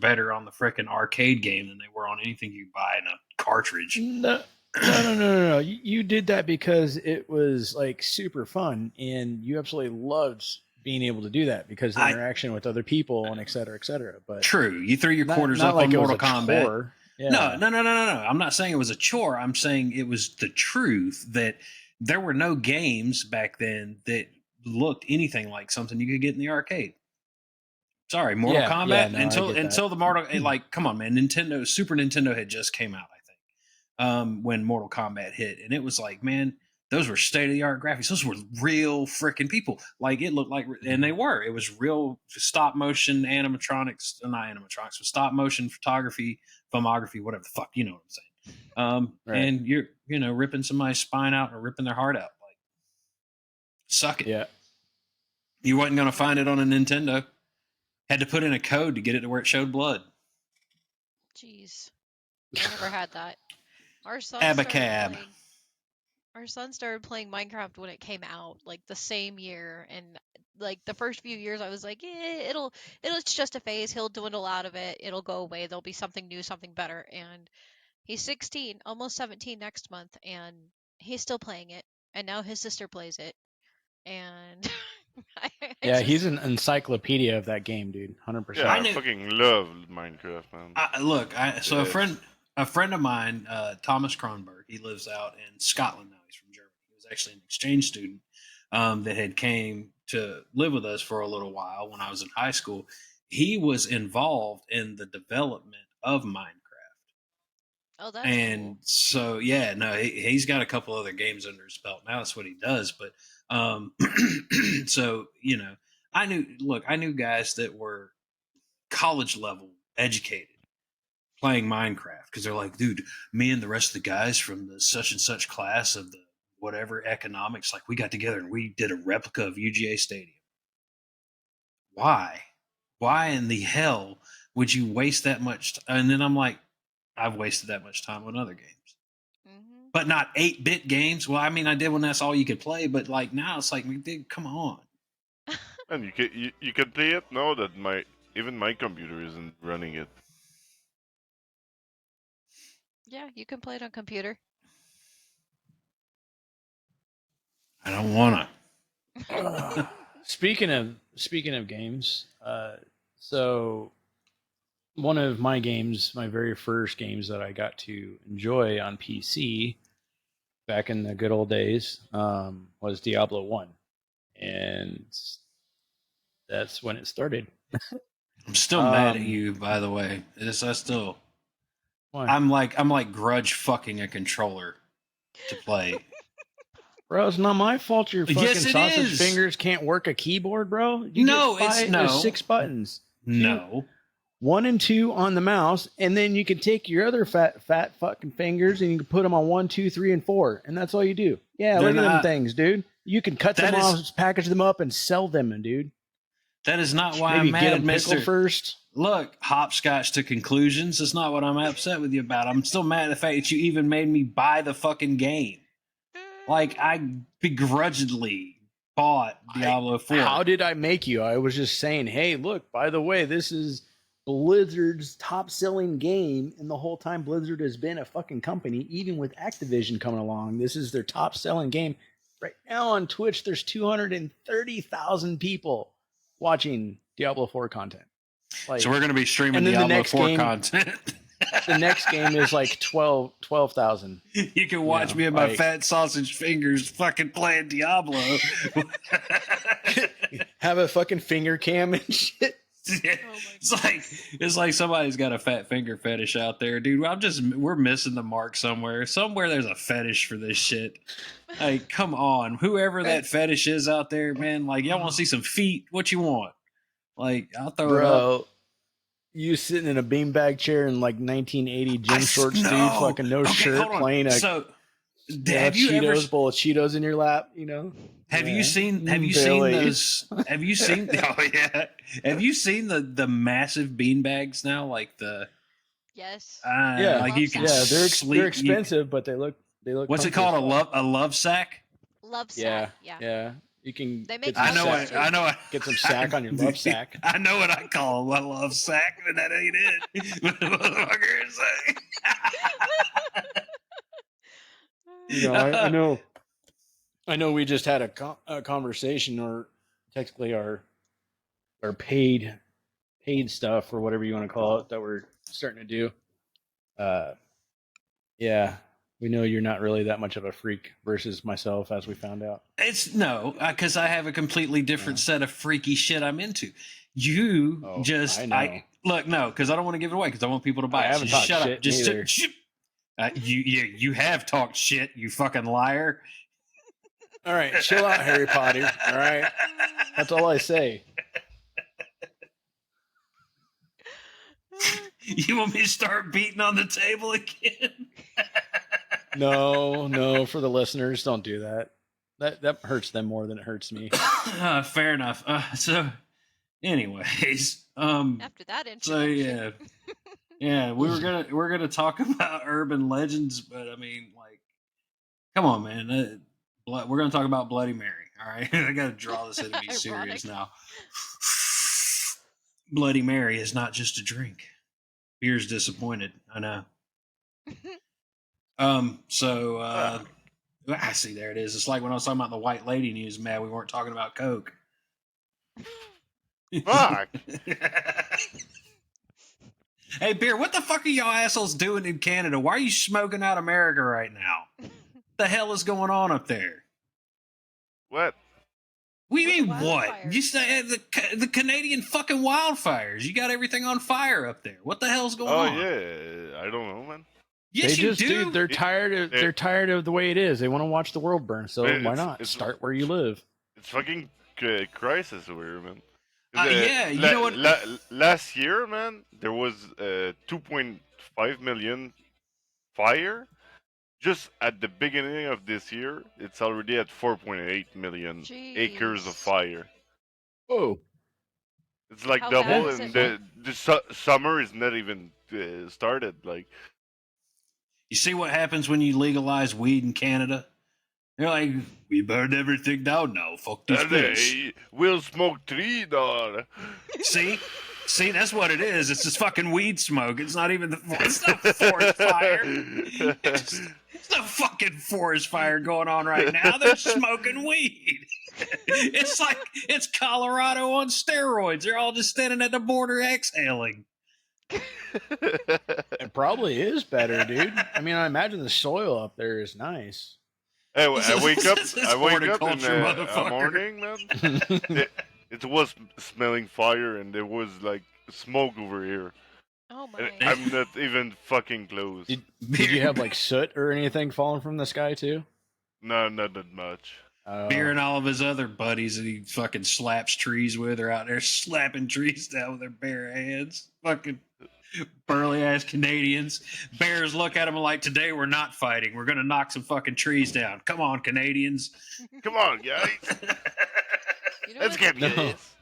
better on the frickin' arcade game than they were on anything you buy in a cartridge. No. You did that because it was like super fun, and you absolutely loved being able to do that because the interaction with other people and et cetera, et cetera. But true, you threw your quarters up like on it Mortal was a Kombat. chore. Yeah. No. I'm not saying it was a chore. I'm saying it was the truth that there were no games back then that looked anything like something you could get in the arcade. Sorry, Mortal Kombat until the Mortal come on, man. Super Nintendo had just came out, I think, when Mortal Kombat hit, and it was like, man, those were state of the art graphics. Those were real freaking people. Like it looked like, and they were. It was real stop motion animatronics, not animatronics, but stop motion photography, filmography, whatever the fuck, you know what I'm saying. Right. And you're ripping somebody's spine out or ripping their heart out, like suck it. Yeah, you wasn't gonna find it on a Nintendo. Had to put in a code to get it to where it showed blood. Jeez, I never had that. Our son started playing Minecraft when it came out, like the same year, and like the first few years I was like, it's just a phase. He'll dwindle out of it. It'll go away. There'll be something new, something better. And he's 16, almost 17 next month, and he's still playing it. And now his sister plays it. And he's an encyclopedia of that game, dude. 100%. Yeah, I fucking love Minecraft, man. So a friend of mine, Thomas Kronberg, he lives out in Scotland now. He's from Germany. He was actually an exchange student that had came to live with us for a little while when I was in high school. He was involved in the development of Minecraft. Oh, that's cool. So yeah, no, he's got a couple other games under his belt now. That's what he does. But so I knew guys that were college level educated playing Minecraft because they're like, dude, me and the rest of the guys from the such and such class of the whatever economics, like we got together and we did a replica of UGA Stadium. Why in the hell would you waste that much? And then I'm like, I've wasted that much time on other games. But not 8-bit games. Well, I mean, I did when that's all you could play, but like now it's like, dude, come on. And you can play it now that even my computer isn't running it. Yeah, you can play it on computer. I don't wanna. Speaking of games, so one of my games, my very first games that I got to enjoy on PC back in the good old days, was Diablo 1. And that's when it started. I'm still mad at you, by the way. Why? I'm like grudge fucking a controller to play. Bro, it's not my fault your fucking sausage is. fingers can't work a keyboard, bro. There's 6 buttons. No. 1 and 2 on the mouse, and then you can take your other fat fucking fingers and you can put them on 1, 2, 3, and 4, and that's all you do. Yeah, look at them things, dude. You can cut them off, package them up, and sell them, dude. That is not why Maybe I'm mad get at them pickled first. Look, hopscotch to conclusions. That's not what I'm upset with you about. I'm still mad at the fact that you even made me buy the fucking game. Like, I begrudgingly bought Diablo 4. How did I make you? I was just saying, hey, look, by the way, this is Blizzard's top-selling game, and the whole time Blizzard has been a fucking company, even with Activision coming along, this is their top-selling game. Right now on Twitch, there's 230,000 people watching Diablo 4 content. So we're going to be streaming Diablo 4 content. The next game is like 12,000. You can watch me and my fat sausage fingers fucking playing Diablo. Have a fucking finger cam and shit. Yeah. It's like somebody's got a fat finger fetish out there, dude. We're missing the mark somewhere. Somewhere there's a fetish for this shit. Like, come on, whoever that fetish is out there, man. Like, y'all want to see some feet? What you want? Like, I'll throw it up. You sitting in a beanbag chair in like 1980 gym shorts, dude, fucking no shirt, playing a bowl of Cheetos in your lap, you know? Have you seen those? Have you seen? Oh yeah. Have you seen the massive beanbags now? Like the. Yes. Like you can. Yeah, they're expensive, but they look. What's it called? A love sack. Love sack. Yeah. You can They get make some I know Legos what sack, too. I know. What, get some sack on your love sack. I know what I call my love sack, but that ain't it. Motherfucker is like, You know, I know. We just had a conversation, or technically our paid stuff, or whatever you want to call it, that we're starting to do. Yeah, we know you're not really that much of a freak versus myself, as we found out. It's no, because I have a completely different set of freaky shit I'm into. You Oh, just, I know. look, no, because I don't want to give it away because I want people to buy I it. So haven't just talked shut up. shit Just neither. you have talked shit, you fucking liar. All right, chill out, Harry Potter. All right, that's all I say. You want me to start beating on the table again? No, for the listeners, don't do that. That hurts them more than it hurts me. Fair enough. So, anyways, After that so introduction. yeah, we're gonna talk about urban legends, but I mean, like, come on, man. We're gonna talk about Bloody Mary. All right, I gotta draw this into be serious Ironic. now. Bloody Mary is not just a drink. Beer's disappointed. I know. So I see. There it is. It's like when I was talking about the white lady and he was mad we weren't talking about Coke. Fuck. Hey, Beer, what the fuck are y'all assholes doing in Canada? Why are you smoking out America right now? What the hell is going on up there? What? We With the mean what? wildfires. You say the Canadian fucking wildfires. You got everything on fire up there. What the hell's going Oh on? yeah, I don't know, man. Yes, they you just, do. dude, they're tired of the way it is. They want to watch the world burn. So why not start where you live? It's fucking crisis over here, man. Yeah, you know what? Last year, man, there was 2.5 million fire. Just at the beginning of this year, it's already at 4.8 million acres of Jeez. fire. Oh, It's like How double, bad is and it? the summer is not even started. Like, You see what happens when you legalize weed in Canada? They're like, we burned everything down now. Fuck this bitch. we'll smoke tree, dog. See? See, that's what it is. It's just fucking weed smoke. It's not even it's not forest fire. It's no fucking forest fire going on right now. They're smoking weed. It's like it's Colorado on steroids. They're all just standing at the border exhaling. it probably is better, dude. I mean, I imagine the soil up there is nice. Hey, I wake up. It's I wake up in horticulture, the motherfucker. morning, man. It was smelling fire, and there was like smoke over here. Oh And my. I'm not even fucking close. Did you have like soot or anything falling from the sky too? No, not that much. Beer and all of his other buddies that he fucking slaps trees with are out there slapping trees down with their bare hands. Fucking burly ass Canadians. Bears look at him like, today we're not fighting. We're going to knock some fucking trees down. Come on, Canadians. Come on, guys. You know Let's what? get No. this.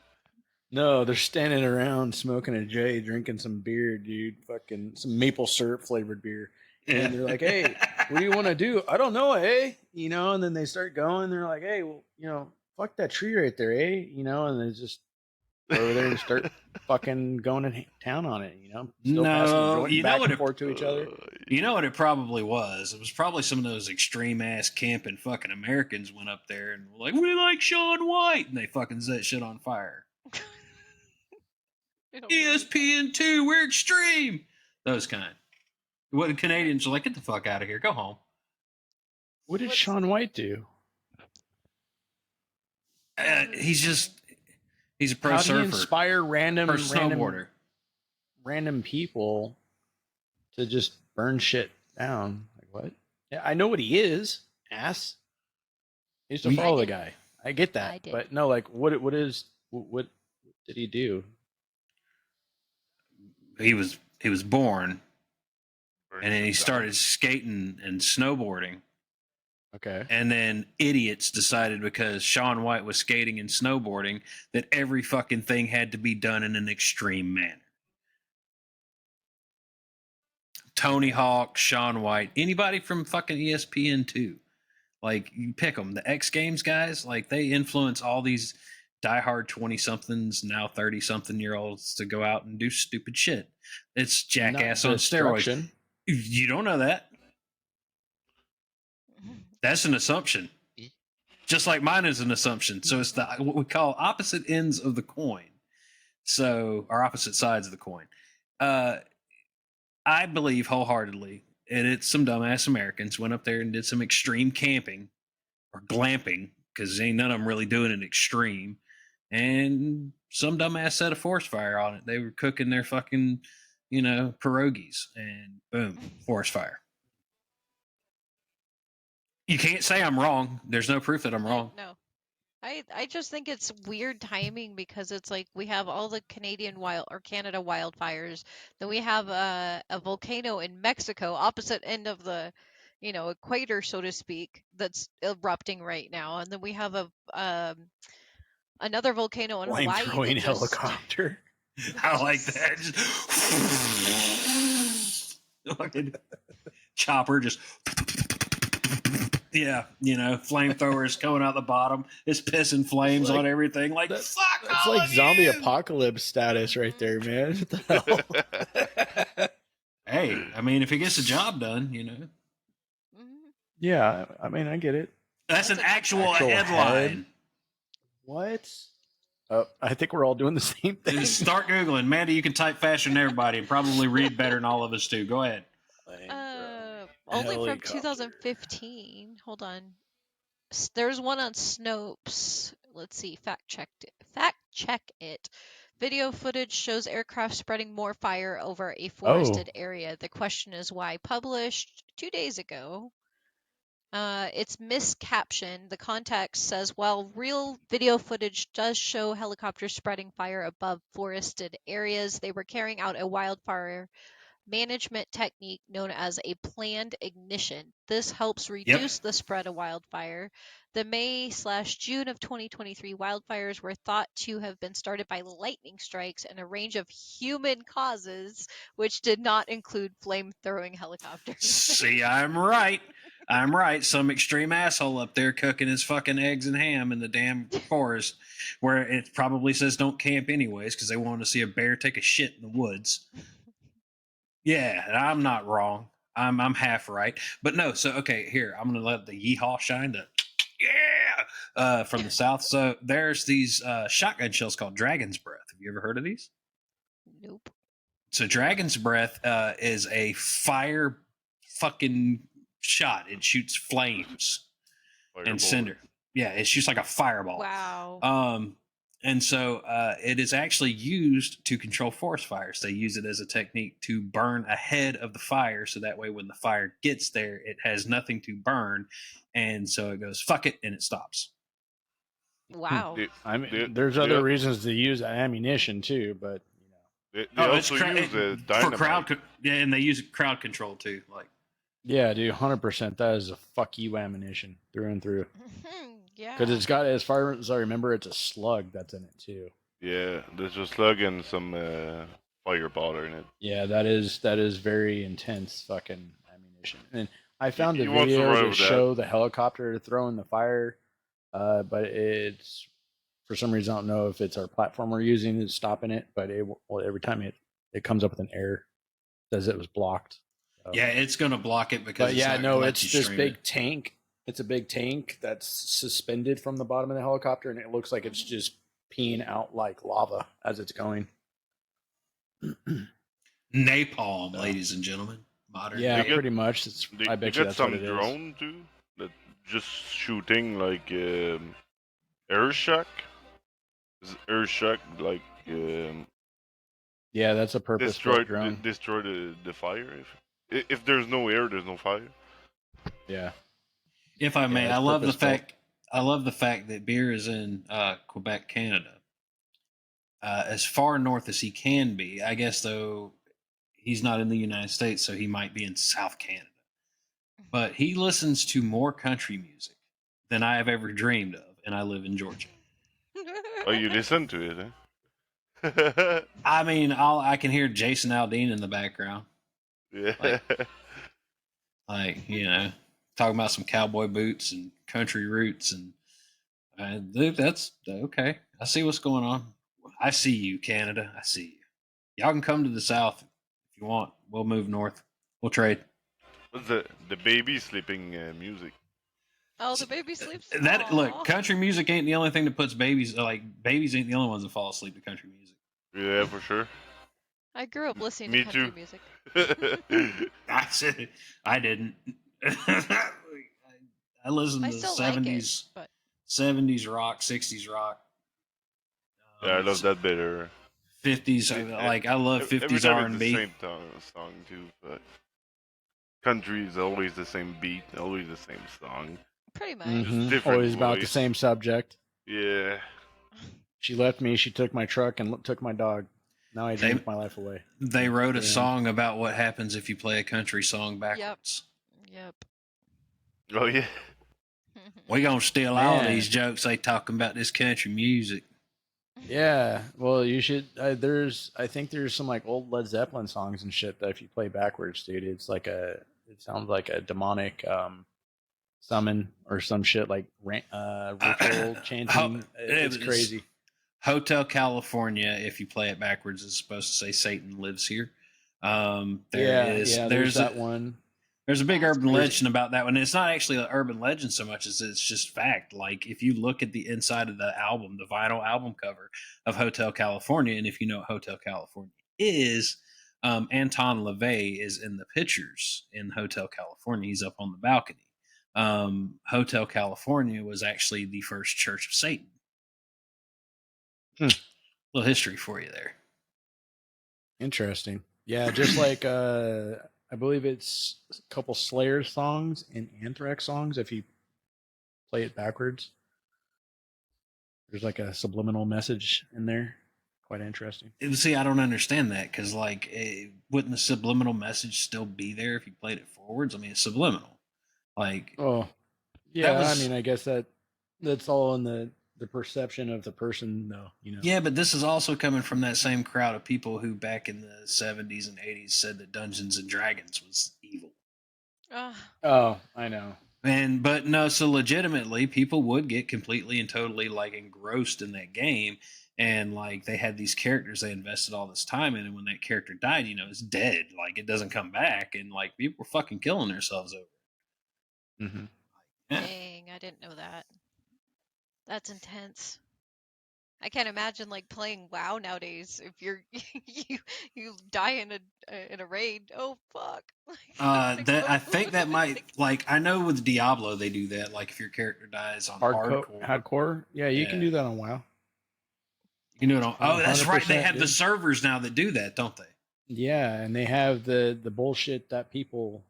No, they're standing around smoking a J, drinking some beer, dude. Fucking some maple syrup flavored beer. And they're like, hey, what do you want to do? I don't know, eh? You know, and then they start going. They're like, hey, well, you know, fuck that tree right there, eh? You know, and they just go over there and start fucking going to town on it, you know? Still passing the No, joint you know back what and it, forth to each other. you know what it probably was? It was probably some of those extreme ass camping fucking Americans went up there and were like, we like Sean White. And they fucking set shit on fire. I don't believe that. ESPN2, we're extreme. Those kind. What the Canadians are like, get the fuck out of here. Go home. What did What's- Sean White do? He's a pro How do you surfer. inspire Pro snowboarder. random people to just burn shit down? Like what? Yeah, I know what he is. Ass. I used to follow the guy. I get that, I did. but no, like what did he do? He was born, and then he started skating and snowboarding. Okay. And then idiots decided because Sean White was skating and snowboarding that every fucking thing had to be done in an extreme manner. Tony Hawk, Sean White, anybody from fucking ESPN2. Like, you pick them. The X Games guys, like, they influence all these diehard 20-somethings, now 30-something-year-olds to go out and do stupid shit. It's jackass on steroids. You don't know that. That's an assumption. Just like mine is an assumption. So it's what we call opposite ends of the coin. So, or opposite sides of the coin. I believe wholeheartedly, and it's some dumbass Americans went up there and did some extreme camping or glamping, because ain't none of them really doing an extreme. And some dumbass set a forest fire on it. They were cooking their fucking, pierogies, and boom, forest fire. You can't say I'm wrong. There's no proof that I'm wrong. No. I just think it's weird timing, because it's like we have all the Canada wildfires, then we have a volcano in Mexico, opposite end of the equator, so to speak, that's erupting right now, and then we have another volcano in Hawaii Flame-throwing that helicopter. I like that. Fucking chopper just. Yeah, flamethrowers coming out the bottom. It's pissing flames on everything. Like, fuck That's all like of zombie you! apocalypse status right there, man. What the hell? Hey, I mean, if it gets the job done, Yeah, I mean, I get it. That's an actual headline. Head? What? I think we're all doing the same thing. Just start Googling. Mandy, you can type faster than everybody and probably read better than all of us too. Go ahead. Only from 2015. Hold on. There's one on Snopes. Let's see. Fact check it. Video footage shows aircraft spreading more fire over a forested area. The question is why. Published 2 days ago. It's miscaptioned. The context says, while real video footage does show helicopters spreading fire above forested areas, they were carrying out a wildfire management technique known as a planned ignition. This helps reduce the spread of wildfire. The May/June of 2023 wildfires were thought to have been started by lightning strikes and a range of human causes, which did not include flame-throwing helicopters. See, I'm right. I'm right. Some extreme asshole up there cooking his fucking eggs and ham in the damn forest, where it probably says don't camp anyways because they want to see a bear take a shit in the woods. Yeah, I'm not wrong. I'm half right. But no, so okay, here, I'm gonna let the yeehaw shine. From the south. So there's these shotgun shells called Dragon's Breath. Have you ever heard of these? Nope. So Dragon's Breath is a fire fucking shot. It shoots flames and cinder. Yeah, it shoots like a fireball. Wow. And so it is actually used to control forest fires. They use it as a technique to burn ahead of the fire, so that way when the fire gets there, it has nothing to burn, and so it goes fuck it and it stops. Wow. I mean, there's other reasons to use ammunition too, but they also use dynamite for crowd. Yeah, and they use crowd control too. Like, yeah, dude, 100%. That is a fuck you ammunition through and through. Yeah. Because it's got, as far as I remember, it's a slug that's in it too. Yeah, there's a slug and some fireball in it. Yeah, that is very intense fucking ammunition. And I found a video to show the helicopter throwing the fire, but it's, for some reason, I don't know if it's our platform we're using is stopping it, but every time it comes up with an error, says it was blocked. So. Yeah, it's going to block it because. But it's this big tank. It's a big tank that's suspended from the bottom of the helicopter, and it looks like it's just peeing out like lava as it's going. Napalm, ladies and gentlemen. Modern. Yeah, pretty much. I bet you that's what it is. They got some drone too that just shooting like air shock. Air shock like. Yeah, that's a purpose-built drone. Destroy the fire. If there's no air, there's no fire. Yeah. If I may, I love the fact that Beer is in Quebec, Canada. As far north as he can be, I guess, though he's not in the United States, so he might be in South Canada. But he listens to more country music than I have ever dreamed of, and I live in Georgia. Oh, you listen to it, eh? I mean, I can hear Jason Aldean in the background. Yeah. Like talking about some cowboy boots and country roots, and that's okay. I see what's going on. I see you, Canada. I see you. Y'all can come to the South if you want. We'll move north. We'll trade. What's the baby sleeping music? Oh, the baby sleeps. That look, Aw. country music ain't the only thing that puts babies like babies ain't the only ones that fall asleep to country music. Yeah, for sure. I grew up listening to Me country too. music. I said I didn't. I listened I to still like it, 70s but 70s rock, 60s rock, Yeah, I love that better. 50s. Like I love Every 50s time R it's and the B. same song too, but country is always the same beat, always the same song, pretty much. just Mm-hmm. different Always about the voice. same subject. Yeah. She left me. She took my truck and took my dog. Now I drink my life away. They wrote a Damn. song about what happens if you play a country song backwards. Yep. Oh yeah. We gonna steal all Man. these jokes they talking about this country music. Yeah, well, you should. I think there's some like old Led Zeppelin songs and shit that if you play backwards, dude, it sounds like a demonic summon or some shit like ritual chanting. It's crazy. Hotel California, if you play it backwards, is supposed to say Satan lives here. There's that one. There's a big That's urban crazy. legend about that one. It's not actually an urban legend so much as it's just fact. Like if you look at the inside of the album, the vinyl album cover of Hotel California, and if you know what Hotel California is, Anton LaVey is in the pictures in Hotel California. He's up on the balcony. Hotel California was actually the first church of Satan. Little history for you there. Interesting. Yeah, just like I believe it's a couple Slayer songs and Anthrax songs. If you play it backwards, there's like a subliminal message in there. Quite interesting. See, I don't understand that because, wouldn't the subliminal message still be there if you played it forwards? I mean, it's subliminal. Like, Oh, yeah. I mean, I guess that's all in the perception of the person, though. You know. yeah, but this is also coming from that same crowd of people who back in the 70s and 80s said that Dungeons and Dragons was evil. Oh, I know. But no, so legitimately, people would get completely and totally like engrossed in that game, and like they had these characters they invested all this time in, and when that character died, it's dead. Like it doesn't come back, and like people were fucking killing themselves over it. Mm-hmm. Yeah. Dang, I didn't know that. That's intense. I can't imagine like playing WoW nowadays. If you're you die in a raid, oh fuck! I think that might I know with Diablo they do that. Like if your character dies on Hardcore. Yeah, you can do that on WoW. You can do it on. Oh, that's right. They 100%, have the dude. servers now that do that, don't they? Yeah, and they have the bullshit that people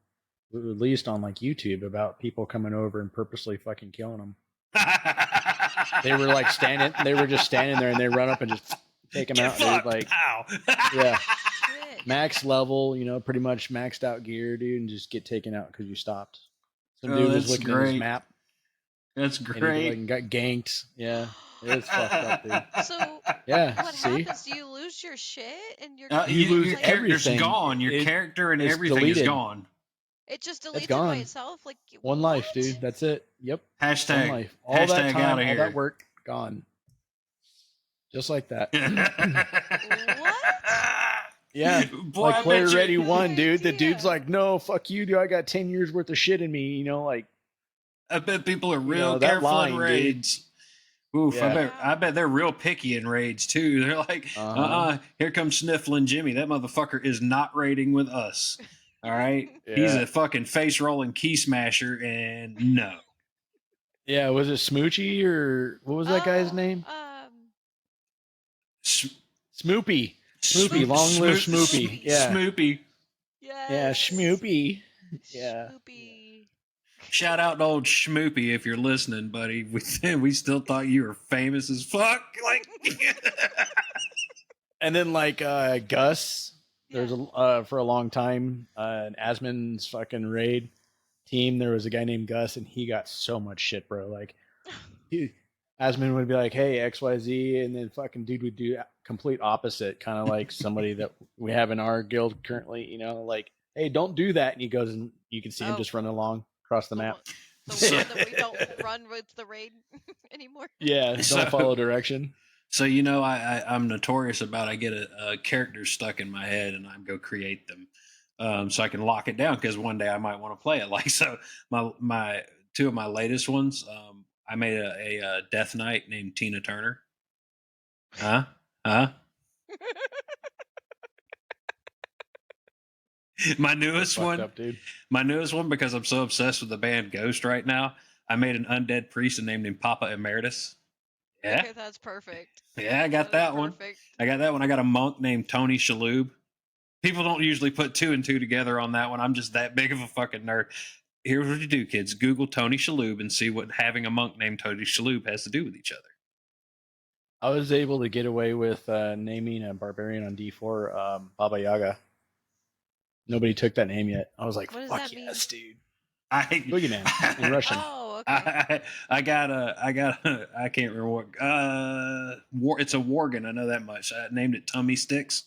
released on like YouTube about people coming over and purposely fucking killing them. They were like standing. They were just standing there, and they run up and just take them out. Fucked, Dude, like, pow. yeah, Shit. max level. Pretty much maxed out gear, dude, and just get taken out because you stopped. Some Oh, dude was that's looking at great. his map. That's And he great. like got ganked. Yeah, it's fucked up, dude. So Yeah, what see, happens? Do you lose your shit and your You lose your character's everything. gone. Your character and it's everything is deleted. gone. It just It's deletes it by gone. itself. Like One what? life, dude. That's it. Yep. One Hashtag. life. All that Hashtag time, outta all here. that work, gone. Just like that. What? Yeah. Boy, like I player bet you- ready one, No dude. The idea. dude's like, no, fuck you, dude. I got 10 years worth of shit in me. Like, I bet people are real that careful line, in dude. raids. Oof, Yeah. I bet they're real picky in raids too. They're like, here comes Sniffling Jimmy. That motherfucker is not raiding with us. All right. He's Yeah. a fucking face rolling key smasher, and no. Yeah. Was it Smoochie or what was that guy's name? Smoopy. Smoopy. Long live Smoopy. Yeah. Smoopy. Yes. Yeah. Schmoopy. Yeah. Schmoopy. Shout out to old Schmoopy if you're listening, buddy. We still thought you were famous as fuck. Like, And then like Gus, Yeah. there's for a long time an Asmon's fucking raid team. There was a guy named Gus, and he got so much shit, bro. Like, Asmon would be like, "Hey, XYZ," and then fucking dude would do complete opposite, kind of like somebody that we have in our guild currently. Like, "Hey, don't do that," and he goes, and you can see him Oh. just running along. across the The map. one, the So- one that we don't run with the raid anymore. Yeah, So- don't follow direction. So I'm notorious about I get a character stuck in my head and I go create them, so I can lock it down because one day I might want to play it. Like so, my two of my latest ones, I made a Death Knight named Tina Turner. Huh? My newest Fucked one, up, dude. my newest one, because I'm so obsessed with the band Ghost right now. I made an undead priest and named him Papa Emeritus. Yeah, Okay, that's perfect. yeah, I got that one. Perfect. I got that one. I got a monk named Tony Shalhoub. People don't usually put two and two together on that one. I'm just that big of a fucking nerd. Here's what you do, kids. Google Tony Shalhoub and see what having a monk named Tony Shalhoub has to do with each other. I was able to get away with naming a barbarian on D4 Baba Yaga. Nobody took that name yet. I was like, What does fuck that mean? yes, dude. I Boogeyman in Russian. Oh, okay. I got I can't remember what it's a Worgen, I know that much. I named it Tummy Sticks.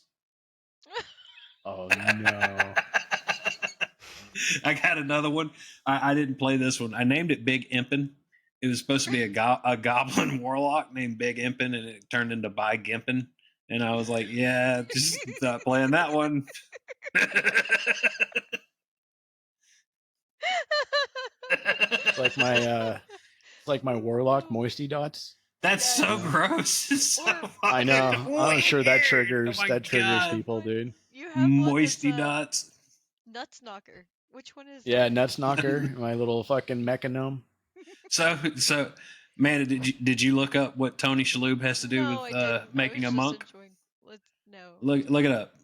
Oh no. I got another one. I didn't play this one. I named it Big Impin. It was supposed to be a goblin warlock named Big Impin, and it turned into By Gimpin. And I was like, yeah, just stop playing that one. It's like my warlock Moisty Dots. That's so Yeah. gross. It's so Or- I know. fucking I'm sure that weird. triggers Oh my that triggers God. people, dude. You have Moisty one that's dots. Nuts Knocker. Which one is Yeah, that? Nuts Knocker, my little fucking mecha gnome. So, man, did you look up what Tony Shalhoub has to do No, I with didn't. making I a was just monk? enjoying. No. Look it up.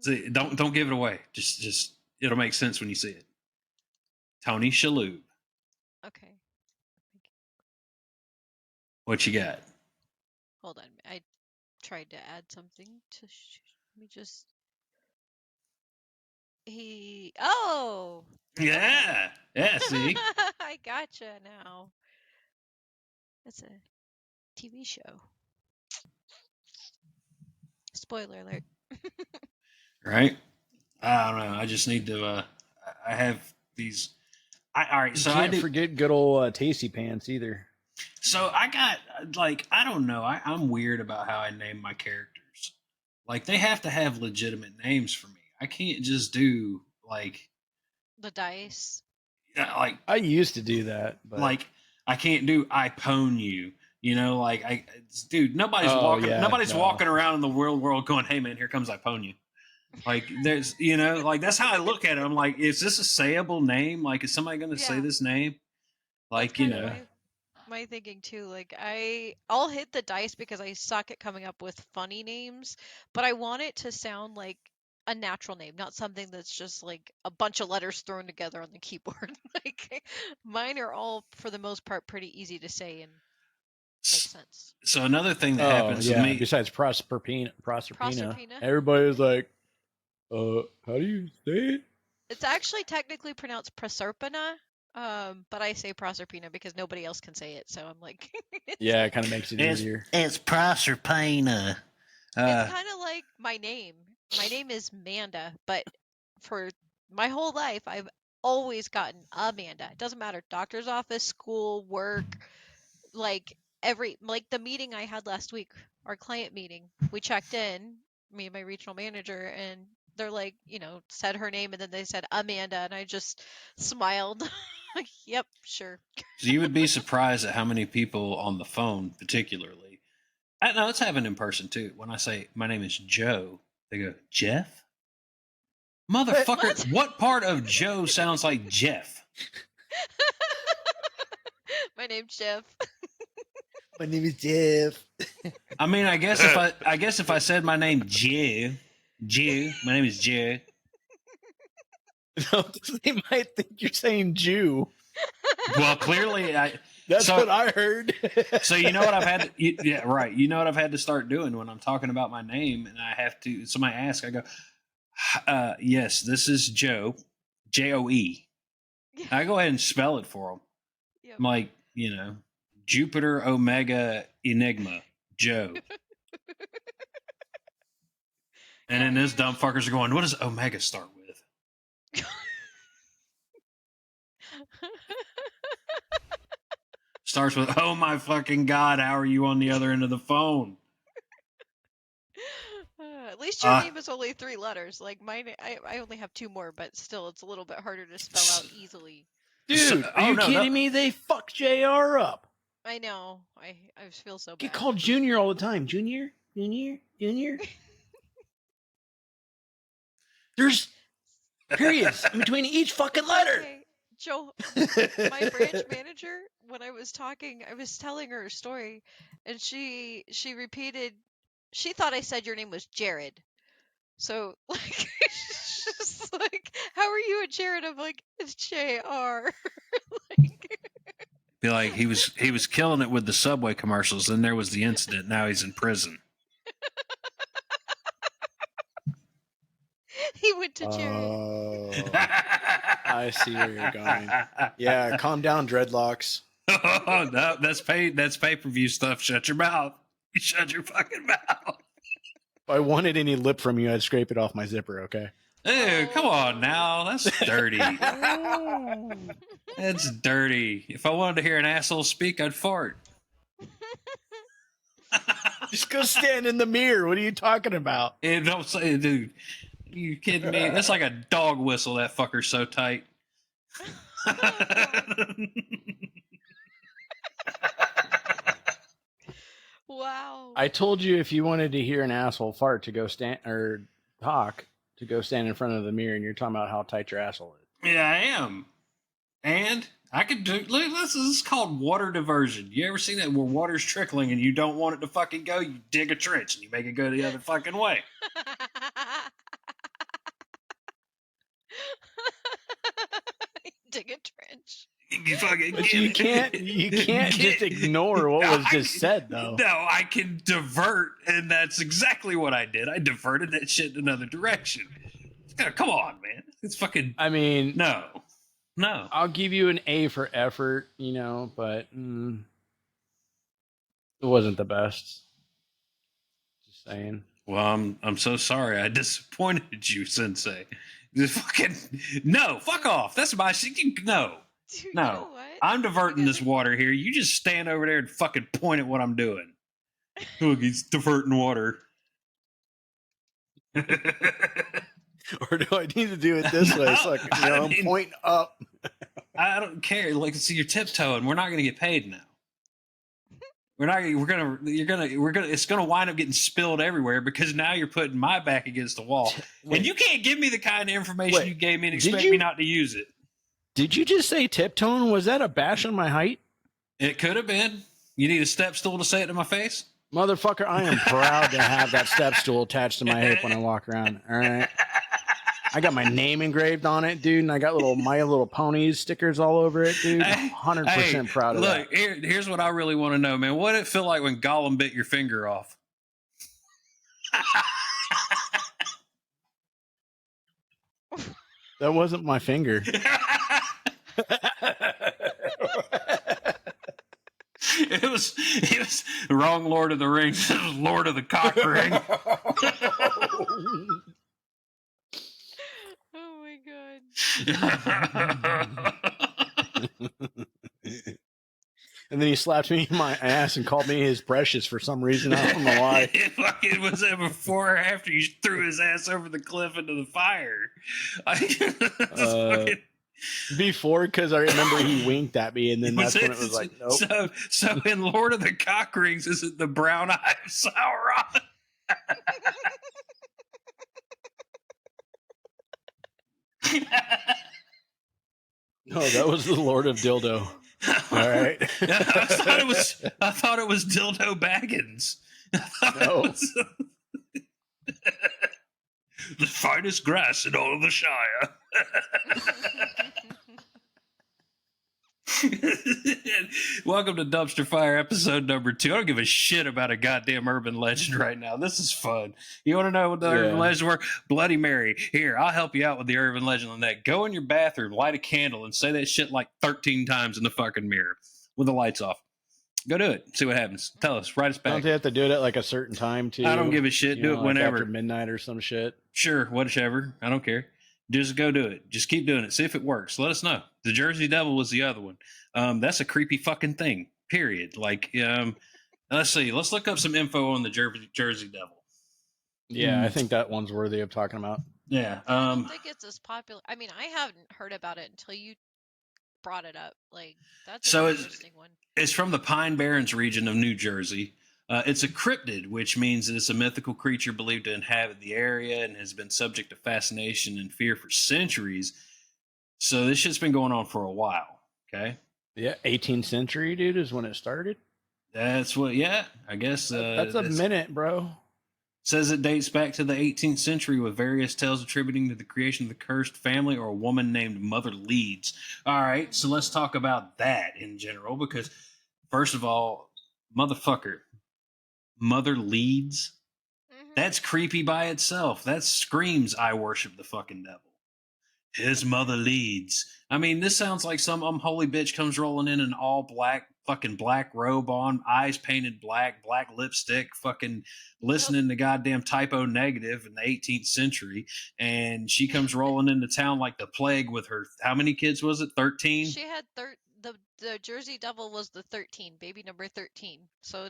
See, don't give it away. Just it'll make sense when you see it. Tony Shalhoub. Okay. What you got? Hold on. I tried to add something to. Let me just. Oh! Yeah. See. I gotcha now. That's a TV show. Spoiler alert. Right. I don't know. I just need to. I have these. All right. You So can't forget good old Tasty Pants either. So I got I don't know. I'm weird about how I name my characters. Like they have to have legitimate names for me. I can't just do The dice. like I used to do that, but I can't do I pwn you. You know, dude, nobody's Oh, walking yeah, nobody's no. walking around in the world going, hey man, here comes I pwn you. Like there's that's how I look at it. I'm like, is this a sayable name? Like is somebody gonna say Yeah. this name? Like, That's kind of my thinking too. Like I'll hit the dice because I suck at coming up with funny names, but I want it to sound like a natural name, not something that's just like a bunch of letters thrown together on the keyboard. Like mine are all for the most part pretty easy to say and make sense. So another thing that oh happens to yeah. me. Besides Proserpina, Proserpina. everybody's like, how do you say it? It's actually technically pronounced Proserpina, but I say Proserpina because nobody else can say it, so I'm like, Yeah, it kind of makes it easier. It's Proserpina. it's kind of like my name. My name is Manda, but for my whole life, I've always gotten Amanda. It doesn't matter. Doctor's office, school, work, like the meeting I had last week, our client meeting, we checked in, me and my regional manager, and they're like, said her name, and then they said Amanda, and I just smiled. Like, yep, sure. So you would be surprised at how many people on the phone, particularly. No, it's happened in person too. When I say my name is Joe, they go, Jeff? Motherfucker, what part of Joe sounds like Jeff? My name's Jeff. My name is Jeff. I mean, I guess if I said my name Joe, my name is Joe. No, they might think you're saying Jew. Well, clearly That's what I heard. So you know what I've had to, yeah, right. You know what I've had to start doing when I'm talking about my name and I have to somebody asks, I go, yes, this is Joe, Joe. I go ahead and spell it for them. Yep. I'm like, Jupiter Omega Enigma, Joe. And then this dumb fuckers are going, what does Omega start with? Starts with, "Oh my fucking God, how are you on the other end of the phone?" At least your name is only 3 letters. Like mine, I only have 2 more, but still, it's a little bit harder to spell out easily. Dude, are you kidding me? They fucked JR up. I know. I feel so bad. Get called Junior all the time. Junior. There's periods in between each fucking letter. Okay. Joe, my branch manager, when I was talking, I was telling her a story, and she repeated. She thought I said your name was Jared. So like, she's like, "How are you a Jared?" I'm like, "It's JR." Be like, he was killing it with the Subway commercials. Then there was the incident. Now he's in prison. He went to Jared. Oh, I see where you're going. Yeah, calm down, dreadlocks. Oh no, that's pay-per-view stuff. Shut your mouth. You shut your fucking mouth. If I wanted any lip from you, I'd scrape it off my zipper, okay? Hey, come on now. That's dirty. That's dirty. If I wanted to hear an asshole speak, I'd fart. Just go stand in the mirror. What are you talking about? And don't say, dude. You kidding me? That's like a dog whistle. That fucker's so tight. Wow. I told you if you wanted to hear an asshole fart to go stand or talk to go stand in front of the mirror, and you're talking about how tight your asshole is. Yeah, I am. And I could do. Look, this is called water diversion. You ever seen that where water's trickling and you don't want it to fucking go? You dig a trench and you make it go the other fucking way. Dig a trench. You fucking But you can't just ignore what was just said, though. No, I can divert, and that's exactly what I did. I diverted that shit in another direction. Come on, man. It's fucking. I mean, no. I'll give you an A for effort, but it wasn't the best. Just saying. Well, I'm so sorry. I disappointed you, Sensei. Just fucking no. Fuck off. That's my shit. No. Dude, No, you know what? I'm diverting this water here. You just stand over there and fucking point at what I'm doing. Look, he's diverting water. Or do I need to do it this way? It's like, I'm pointing up. I don't care. Like, see, you're tiptoeing. We're not going to get paid now. It's going to wind up getting spilled everywhere because now you're putting my back against the wall. And you can't give me the kind of information you gave me and expect me not to use it. Did you just say tiptoeing? Was that a bash on my height? It could have been. You need a step stool to say it to my face? Motherfucker, I am proud to have that step stool attached to my hip when I walk around. All right. I got my name engraved on it, dude, and I got little My Little Ponies stickers all over it, dude. 100% proud of that. Look, here's what I really want to know, man. What did it feel like when Gollum bit your finger off? That wasn't my finger. It was the wrong Lord of the Rings. It was Lord of the Cock Ring. Oh my god. And then he slapped me in my ass and called me his precious for some reason. I don't know why. It was before or after you threw his ass over the cliff into the fire. Before, because I remember he winked at me, and then that's when it was like, nope. So in Lord of the Cock Rings, is it the brown eye of Sauron? No, that was the Lord of Dildo. All right. I thought it was Dildo Baggins. No. The finest grass in all of the Shire. Welcome to Dumpster Fire episode number 2. I don't give a shit about a goddamn urban legend right now. This is fun. You want to know what the urban legends were? Bloody Mary. Here, I'll help you out with the urban legend on that. Go in your bathroom, light a candle, and say that shit like 13 times in the fucking mirror with the lights off. Go do it. See what happens. Tell us. Write us back. Don't they have to do it at like a certain time too? I don't give a shit. Do it whenever. After midnight or some shit. Sure, whatever. I don't care. Just go do it. Just keep doing it. See if it works. Let us know. The Jersey Devil was the other one. That's a creepy fucking thing. Period. Like, let's see. Let's look up some info on the Jersey Devil. Yeah, I think that one's worthy of talking about. Yeah. I don't think it's as popular. I mean, I haven't heard about it until you brought it up. Like, that's an interesting one. It's from the Pine Barrens region of New Jersey. It's a cryptid, which means it's a mythical creature believed to inhabit the area and has been subject to fascination and fear for centuries. So this shit's been going on for a while. Okay. Yeah, 18th century, dude, is when it started. That's what. Yeah, I guess that's a minute, bro. Says it dates back to the 18th century with various tales attributing to the creation of the cursed family or a woman named Mother Leeds. All right, so let's talk about that in general because, first of all, motherfucker, Mother Leeds. That's creepy by itself. That screams, I worship the fucking devil. His mother leads. I mean, this sounds like some unholy bitch comes rolling in an all black, fucking black robe on, eyes painted black, black lipstick, fucking listening to goddamn Typo Negative in the 18th century. And she comes rolling into town like the plague with her. How many kids was it? 13? She had the Jersey Devil was the 13, baby number 13. So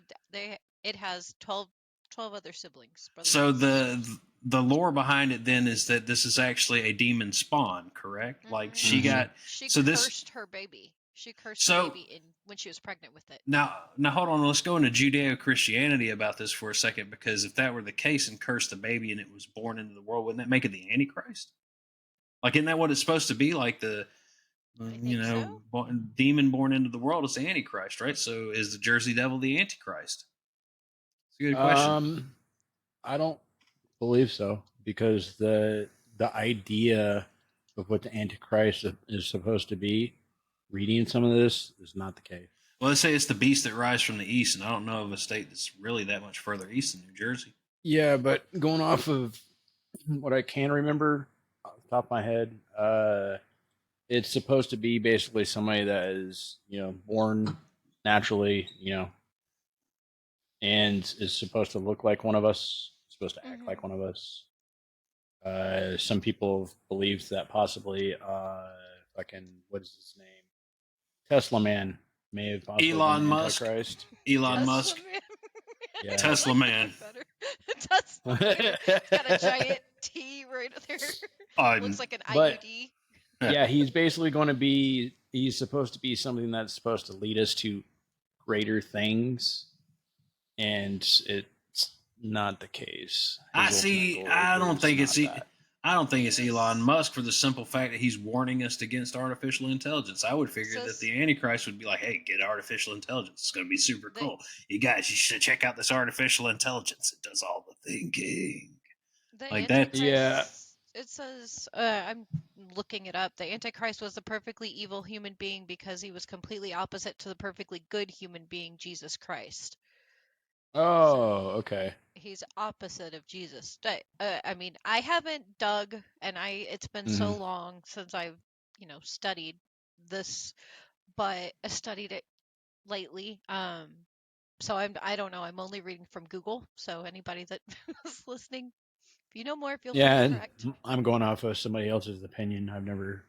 it has 12 other siblings. So the lore behind it then is that this is actually a demon spawn, correct? Mm-hmm. Like she got cursed her baby. She cursed her baby when she was pregnant with it. Now hold on. Let's go into Judeo-Christianity about this for a second, because if that were the case and cursed the baby and it was born into the world, wouldn't that make it the Antichrist? Like, isn't that what it's supposed to be? Like the demon born into the world is the Antichrist, right? So is the Jersey Devil the Antichrist? It's a good question. I don't believe so, because the idea of what the Antichrist is supposed to be, reading some of this, is not the case. Well, they say it's the beast that rises from the east, and I don't know of a state that's really that much further east than New Jersey. Yeah, but going off of what I can remember off the top of my head, it's supposed to be basically somebody that is, born naturally, and is supposed to look like one of us, supposed to act like one of us. Some people believe that possibly, what is his name? Tesla Man may have possibly Elon Musk. Antichrist. Elon Musk. Yeah. Tesla Man. Tesla Man. It's got a giant T right there. Looks like an IUD. Yeah, he's basically going to be. He's supposed to be something that's supposed to lead us to greater things, and it's not the case. I don't think it's Elon Musk, for the simple fact that he's warning us against artificial intelligence. I would figure that the Antichrist would be like, "Hey, get artificial intelligence. It's going to be super cool. You guys, you should check out this artificial intelligence. It does all the thinking." Like that. Yeah. It says, I'm looking it up. The Antichrist was the perfectly evil human being because he was completely opposite to the perfectly good human being, Jesus Christ. Oh, okay. He's opposite of Jesus. I mean, I haven't dug, and it's been so long since I've, studied this, but I studied it lately. So I don't know. I'm only reading from Google. So anybody that is listening, if you know more, feel free to correct. I'm going off of somebody else's opinion. I don't know.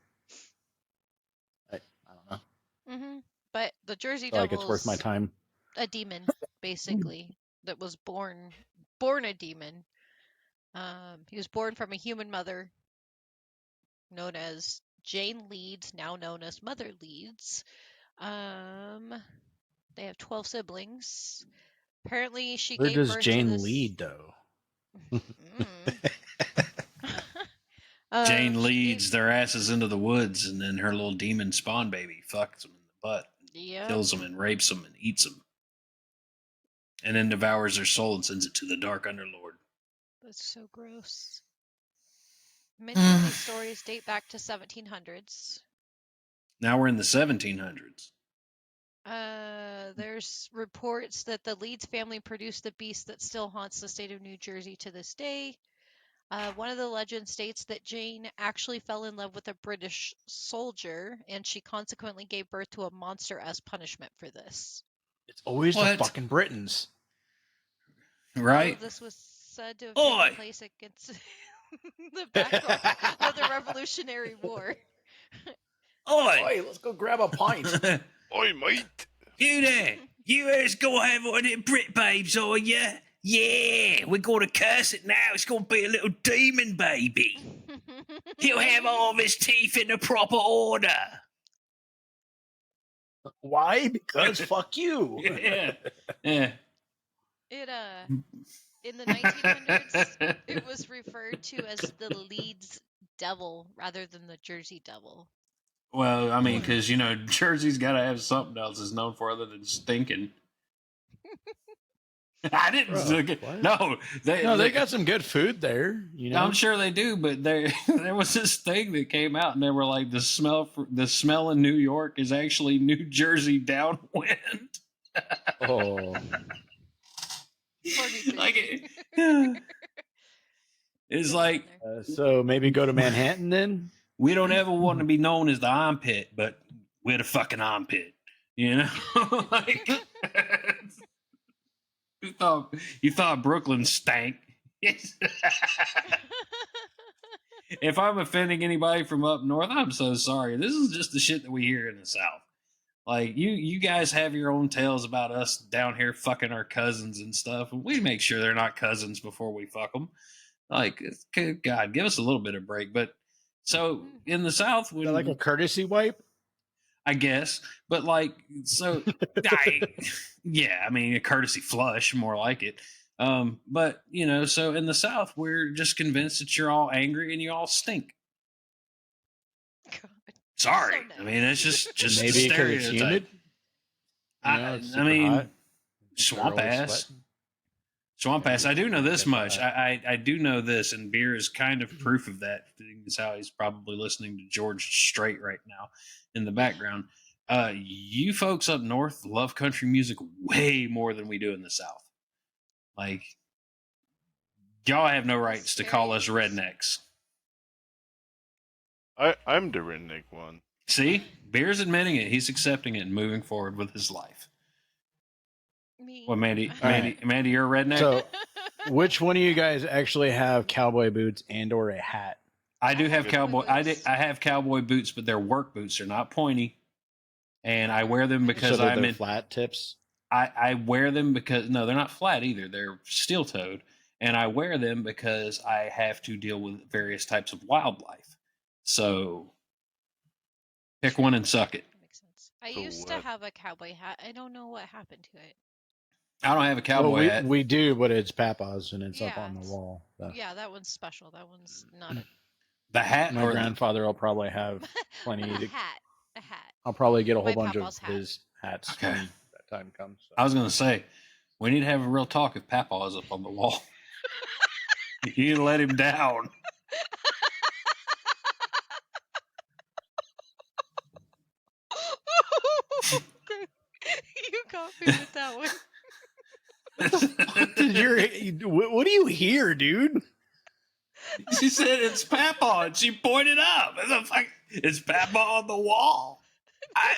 Mm-hmm. But the Jersey Devil, like it's worth my time. A demon, basically, that was born a demon. He was born from a human mother known as Jane Leeds, now known as Mother Leeds. They have 12 siblings. Apparently, she Where gave does birth Jane to this... lead, though? Jane leads their asses into the woods, and then her little demon spawn baby fucks them in the butt, kills them and rapes them and eats them, and then devours their soul and sends it to the dark underlord. That's so gross. Many of these stories date back to 1700s. Now we're in the 1700s. There's reports that the Leeds family produced the beast that still haunts the state of New Jersey to this day. One of the legends states that Jane actually fell in love with a British soldier, and she consequently gave birth to a monster as punishment for this. It's always the fucking Britons. Right? This was said to have taken place against the backdrop of the Revolutionary War. Oi, let's go grab a pint. Oi, mate. You there? You guys gonna have one of them Brit babes, are ya? Yeah, we're gonna curse it now. It's gonna be a little demon baby. He'll have all of his teeth in the proper order. Why? Because fuck you. Yeah. Yeah. It in the 1900s, it was referred to as the Leeds Devil rather than the Jersey Devil. Well, I mean, because, Jersey's got to have something else it's known for other than stinking. I didn't. Bro, they got some good food there. I'm sure they do, but there was this thing that came out, and they were like, the smell in New York is actually New Jersey downwind. Oh, like it's like so maybe go to Manhattan then. We don't ever want to be known as the armpit, but we're the fucking armpit. Like, you thought Brooklyn stank. If I'm offending anybody from up north, I'm so sorry. This is just the shit that we hear in the South. Like, you guys have your own tales about us down here fucking our cousins and stuff, and we make sure they're not cousins before we fuck them. Like, God, give us a little bit of break. But so in the South, when, like a courtesy wipe, I guess, but like, so yeah, I mean, a courtesy flush, more like it. But so in the South, we're just convinced that you're all angry and you all stink. God. Sorry, So nice. I mean, it's just maybe because it's humid. I mean, swamp ass. Swamp ass. I do know this much. I do know this, and beer is kind of proof of that. Is how he's probably listening to George Strait right now in the background. You folks up north love country music way more than we do in the South. Like, y'all have no rights to call us rednecks. I'm the redneck one. See, Beer's admitting it. He's accepting it and moving forward with his life. Me. Well, Mandy, you're a redneck. So, which one of you guys actually have cowboy boots and/or a hat? I do have cowboy. Boots. I have cowboy boots, but they're work boots. They're not pointy, and I wear them because I'm in flat tips. I wear them because no, they're not flat either. They're steel toed, and I wear them because I have to deal with various types of wildlife. So pick one and suck it. That makes sense. I used to have a cowboy hat. I don't know what happened to it. I don't have a cowboy hat. We do, but it's Papa's and it's up on the wall. So. Yeah, that one's special. That one's not a... The hat. My grandfather will probably have plenty. A hat. I'll probably get a whole bunch Papa's of his hats when that time comes. So. I was going to say, we need to have a real talk if Papa is up on the wall. You let him down. Okay. You got me with that one. What do you hear, dude? She said it's Papa, and she pointed up. It's Papa on the wall.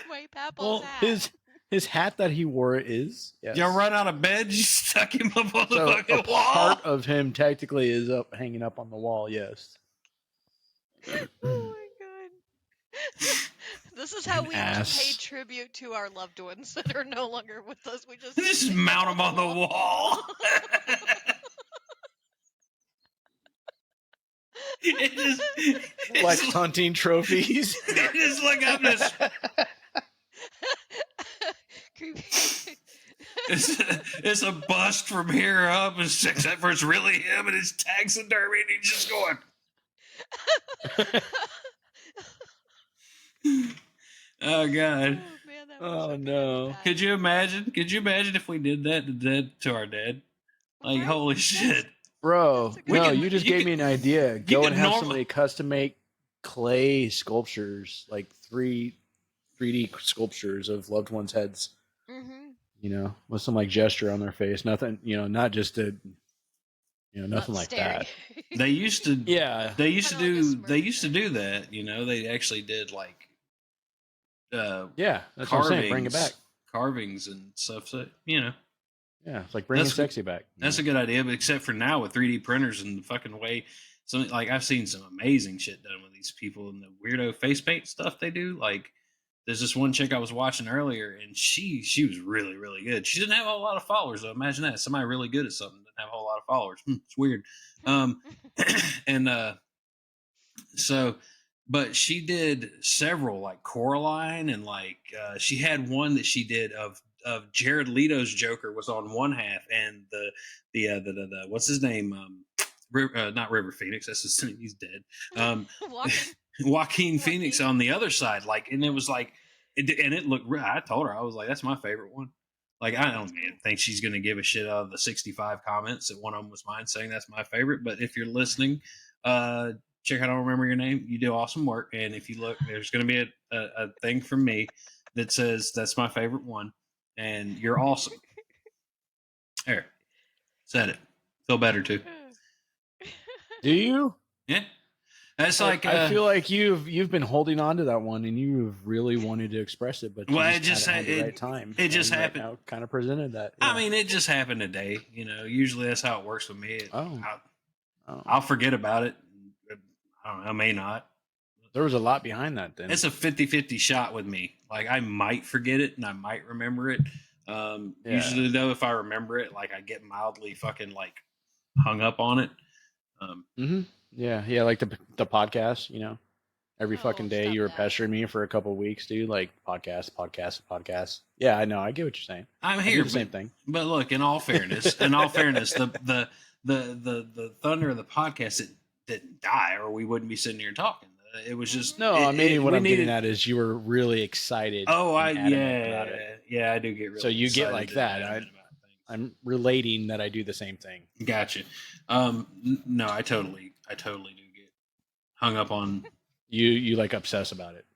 My Papa's hat. His hat that he wore is. Yes. You run out of bed, you stuck him up on the fucking wall. Part of him technically is hanging up on the wall. Yes. Oh my god. This is how we pay tribute to our loved ones that are no longer with us. We just mount them on the wall. Like hunting trophies. Just look up this. Creepy. It's a bust from here up, except for it's really him and his taxidermy, and he's just going. Oh god. Oh man, no. Could you imagine? Could you imagine if we did that to our dad? Like, holy shit. Bro, you just gave me an idea. Go and have somebody custom make clay sculptures, like 3D sculptures of loved ones' heads. Mm-hmm. With some like gesture on their face. Nothing, not just a, nothing like that. They used to, They used to do that. They actually did like, that's what I'm saying. Bring it back. Carvings and stuff. So Yeah, it's like bringing sexy back. That's a good idea, but except for now with 3D printers and the fucking way, like I've seen some amazing shit done with these people and the weirdo face paint stuff they do. Like there's this one chick I was watching earlier, and she was really, really good. She didn't have a whole lot of followers, though. Imagine that. Somebody really good at something didn't have a whole lot of followers. It's weird. And so, but she did several, like Coraline, and like she had one that she did of Jared Leto's Joker was on one half, and the what's his name? Not River Phoenix. That's his name. He's dead. Joaquin Phoenix on the other side, like, and it was like, and it looked. I told her, I was like, that's my favorite one. Like, I don't think she's going to give a shit out of the 65 comments that one of them was mine saying that's my favorite. But if you're listening, check out, I don't remember your name. You do awesome work. And if you look, there's going to be a thing from me that says that's my favorite one. And you're awesome. There. Said it. Feel better too. Do you? Yeah. That's like I feel like you've been holding on to that one, and you've really wanted to express it, but you just had the right time. It just happened. Right now, kind of presented that. Yeah. I mean, it just happened today. You know, usually that's how it works with me. I'll forget about it. I don't know. I may not. There was a lot behind that. Then it's a 50-50 shot with me. Like, I might forget it and I might remember it. Usually though, if I remember it, like, I get mildly fucking like hung up on it. Yeah, like the podcast, you know, every fucking day you were pestering me for a couple of weeks, dude. Like podcast. Yeah, I know. I get what you're saying. I'm here. The same thing. But look, in all fairness, the thunder of the podcast, it didn't die, or we wouldn't be sitting here talking. It was just no. I mean, what I'm getting at is you were really excited. Oh, I do get really. So you get like that. I'm relating that I do the same thing. Gotcha. No, I totally do get hung up on. You like obsess about it.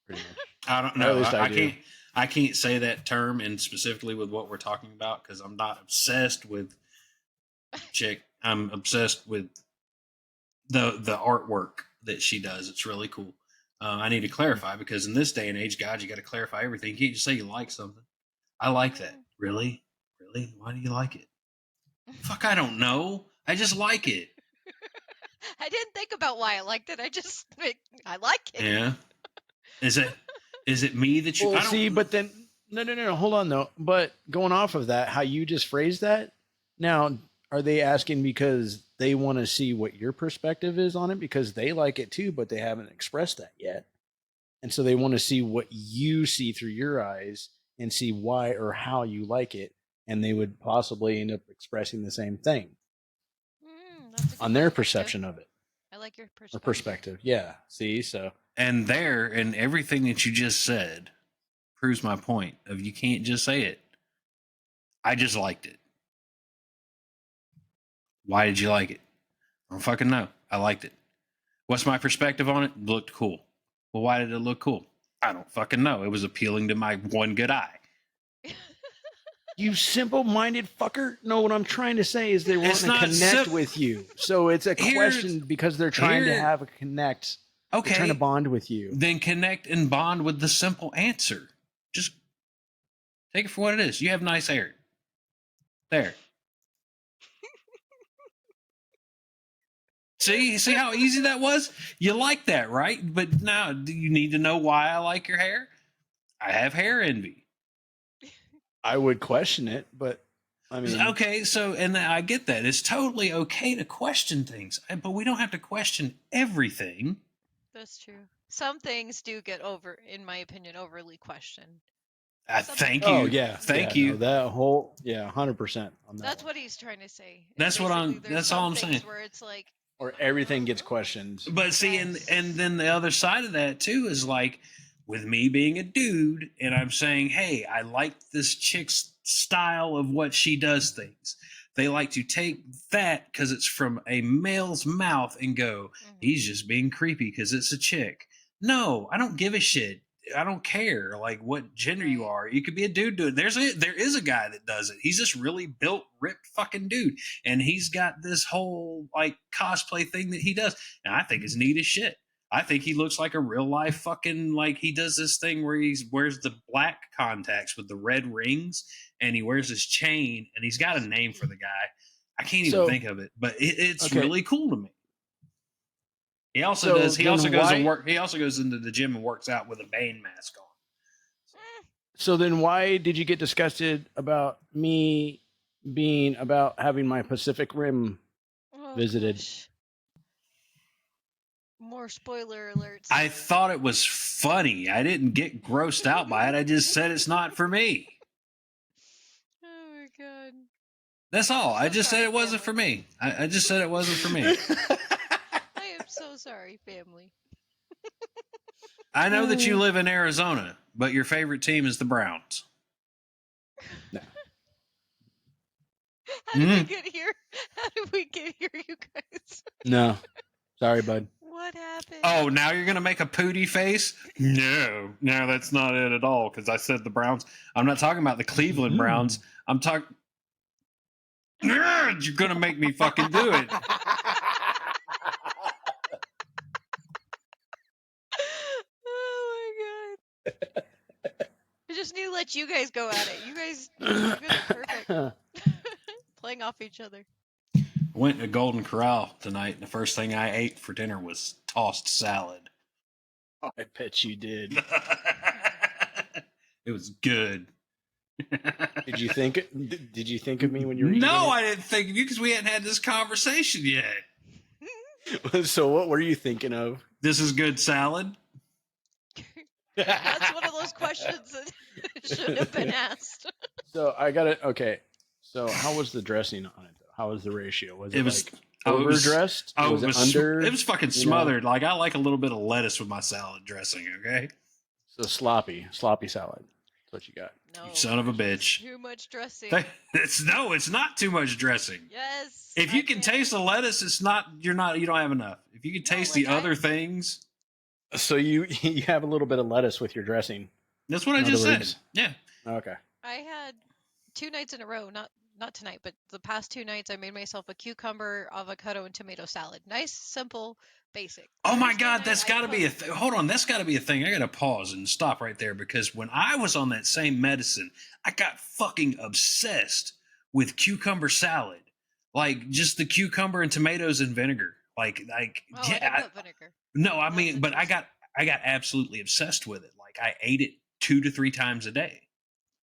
Pretty much. I don't know. I can't say that term, and specifically with what we're talking about, because I'm not obsessed with chick. I'm obsessed with the artwork that she does. It's really cool. I need to clarify, because in this day and age, God, you got to clarify everything. You can't just say you like something. I like that. Really? Why do you like it? Fuck, I don't know. I just like it. I didn't think about why I liked it. I like it. Yeah. Is it me that you? Well, see, but then no. Hold on though. But going off of that, how you just phrased that. Now, are they asking because they want to see what your perspective is on it, because they like it too, but they haven't expressed that yet, and so they want to see what you see through your eyes and see why or how you like it, and they would possibly end up expressing the same thing on their perception of it. I like your perspective. Perspective, yeah. See, so and everything that you just said proves my point of you can't just say it. I just liked it. Why did you like it? I don't fucking know. I liked it. What's my perspective on it? It looked cool. Well, why did it look cool? I don't fucking know. It was appealing to my one good eye. You simple-minded fucker. No, what I'm trying to say is they want to connect with you. So it's a question because they're trying to have a connect. Okay. They're trying to bond with you. Then connect and bond with the simple answer. Just take it for what it is. You have nice hair. There. See how easy that was? You like that, right? But now, do you need to know why I like your hair? I have hair envy. I would question it, but I mean, okay. So, and I get that it's totally okay to question things, but we don't have to question everything. That's true. Some things do get in my opinion, overly questioned. Thank you. Oh yeah, thank you. No, that whole 100%. That's what he's trying to say. That's all I'm saying. Where it's like, or everything gets questioned. But see, and then the other side of that too is like, with me being a dude, and I'm saying, hey, I like this chick's style of what she does things. They like to take that because it's from a male's mouth and go, he's just being creepy because it's a chick. No, I don't give a shit. I don't care like what gender you are. You could be a dude doing it. There is a guy that does it. He's this really built, ripped fucking dude. And he's got this whole like cosplay thing that he does. And I think it's neat as shit. I think he looks like a real life fucking, like, he does this thing where he wears the black contacts with the red rings and he wears his chain and he's got a name for the guy. I can't even think of it, but it's really cool to me. He also So does. He then also goes why- and work. He also goes into the gym and works out with a Bane mask on. So then why did you get disgusted about me being about having my Pacific Rim Oh, visited? gosh. More spoiler alerts. I thought it was funny. I didn't get grossed out by it. I just said it's not for me. Oh my god. That's all. I'm I so just said sorry, it wasn't for family. me. I just said it wasn't for me. I am so sorry, family. I know that you live in Arizona, but your favorite team is the Browns. How did we get here? How did we get here, you guys? No. Sorry, bud. What happened? Oh, now you're going to make a pooty face? No, that's not it at all. Because I said the Browns. I'm not talking about the Cleveland Browns. I'm talking. You're going to make me fucking do it. Oh my god. I just need to let you guys go at it. You guys are perfect. Playing off each other. Went to Golden Corral tonight, and the first thing I ate for dinner was tossed salad. I bet you did. It was good. Did you think of me when you were eating No, it? I didn't think of you because we hadn't had this conversation yet. So what were you thinking of? This is good salad. That's one of those questions that should have been asked. So I got it. Okay. So how was the dressing on it? Though? How was the ratio? Was it was like oh, it was- overdressed? Oh, was it under? It was fucking you know? smothered. Like I like a little bit of lettuce with my salad dressing. Okay. So sloppy salad. That's what you got. No, You son of a bitch. Too much dressing. It's not too much dressing. Yes. If you can taste the lettuce, you don't have enough. If you can taste the other things. So you have a little bit of lettuce with your dressing. That's what I just said. Yeah. Okay. I had 2 nights in a row, not tonight, but the past 2 nights I made myself a cucumber, avocado, and tomato salad. Nice, simple, basic. Oh my Thursday God, night, that's I got to be a cooked. hold on, that's got to be a thing. I got to pause and stop right there because when I was on that same medicine, I got fucking obsessed with cucumber salad, like just the cucumber and tomatoes and vinegar. Like Oh, yeah, I didn't put vinegar. no, I That's mean, but I interesting. got absolutely obsessed with it. Like I ate it 2 to 3 times a day.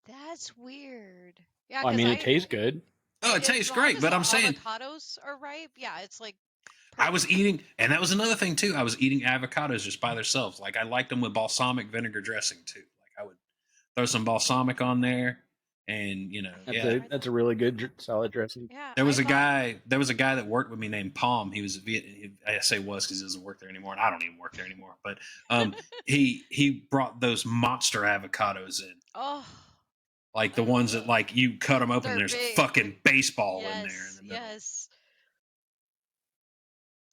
That's weird. Yeah, Well, I mean, it tastes good. Oh, it tastes great, but I'm saying avocados are ripe. Yeah, it's like I was eating, and that was another thing too. I was eating avocados just by themselves. Like I liked them with balsamic vinegar dressing too. Like I would throw some balsamic on there, and That's a really good salad dressing. Yeah, There was a guy that worked with me named Palm. He was I say was because he doesn't work there anymore, and I don't even work there anymore. But he brought those monster avocados in. Oh, like the ones that like you cut them open, and there's a fucking baseball in there in the middle. Yes.